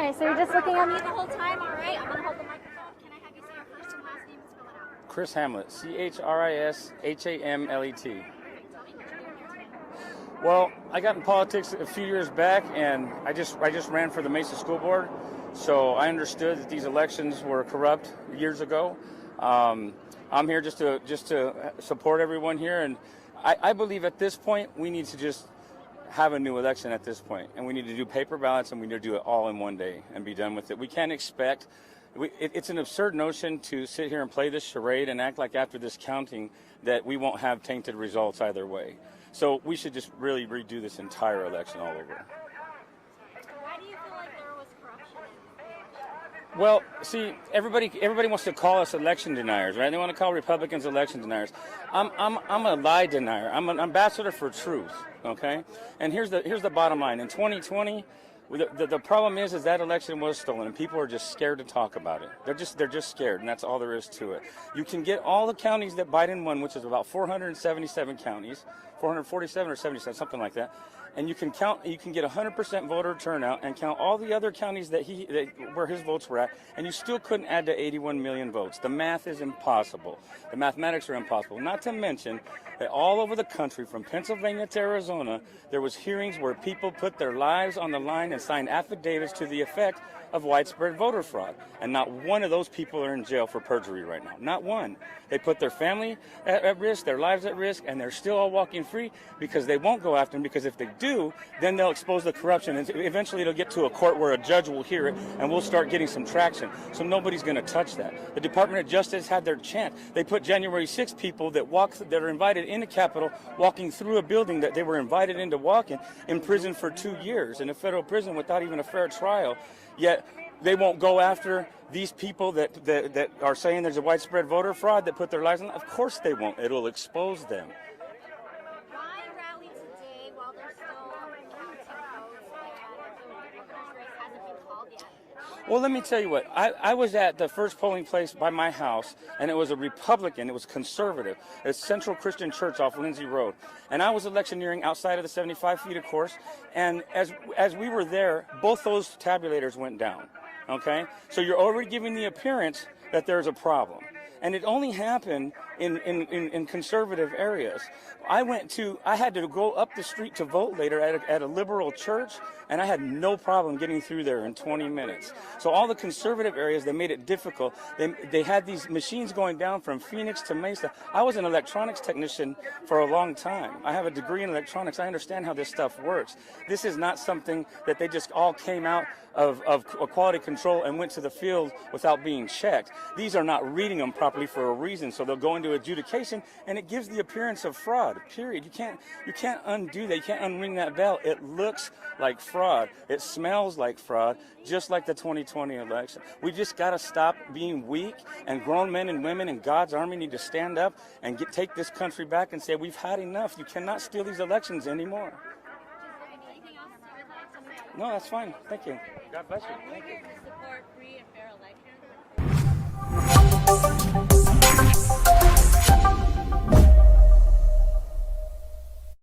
Okay, so you're just looking at me the whole time? All right, I'm going to hold the microphone. Can I have you say your first and last name and spell it out? Chris Hamlet, CHRISHAMLET. Well, I got in politics a few years back, and I just ran for the Mesa School Board, so I understood that these elections were corrupt years ago. I'm here just to support everyone here, and I believe at this point we need to just have a new election at this point, and we need to do paper ballots, and we need to do it all in one day and be done with it. We can't expect. It's an absurd notion to sit here and play this charade and act like after this counting that we won't have tainted results either way. So we should just really redo this entire election all over. Why do you feel like there was corruption in the election? Well, see, everybody wants to call us election deniers, right? They want to call Republicans election deniers. I'm a lie denier. I'm an ambassador for truth, okay? And here's the bottom line. In 2020, the problem is that election was stolen, and people are just scared to talk about it. They're just scared, and that's all there is to it. You can get all the counties that Biden won, which is about 477 counties, 447 or 77, something like that, and you can get 100% voter turnout and count all the other counties where his votes were at, and you still couldn't add to 81 million votes. The math is impossible. The mathematics are impossible. Not to mention that all over the country, from Pennsylvania to Arizona, there was hearings where people put their lives on the line and signed affidavits to the effect of widespread voter fraud. And not one of those people are in jail for perjury right now. Not one. They put their family at risk, their lives at risk, and they're still all walking free because they won't go after them, because if they do, then they'll expose the corruption, and eventually it'll get to a court where a judge will hear it, and we'll start getting some traction. So nobody's going to touch that. The Department of Justice had their chance. They put January 6 people that are invited in the Capitol walking through a building that they were invited in to walk in prison for 2 years in a federal prison without even a fair trial. Yet they won't go after these people that are saying there's a widespread voter fraud that put their lives on. Of course they won't. It'll expose them. Why rally today while there's still counting votes and the governor's race hasn't been called yet? Well, let me tell you what. I was at the first polling place by my house, and it was a Republican. It was conservative. It's Central Christian Church off Lindsay Road. And I was electioneering outside of the 75 feet, of course. And as we were there, both those tabulators went down. Okay? So you're already giving the appearance that there's a problem. And it only happened in conservative areas. I had to go up the street to vote later at a liberal church, and I had no problem getting through there in 20 minutes. So all the conservative areas, they made it difficult. They had these machines going down from Phoenix to Mesa. I was an electronics technician for a long time. I have a degree in electronics. I understand how this stuff works. This is not something that they just all came out of quality control and went to the field without being checked. These are not reading them properly for a reason, so they'll go into adjudication, and it gives the appearance of fraud, period. You can't undo that. You can't unring that bell. It looks like fraud. It smells like fraud, just like the 2020 election. We just got to stop being weak, and grown men and women in God's army need to stand up and take this country back and say, we've had enough. You cannot steal these elections anymore. Anything else you would like to say? No, that's fine. Thank you. God bless you. We're here to support free and fair elections.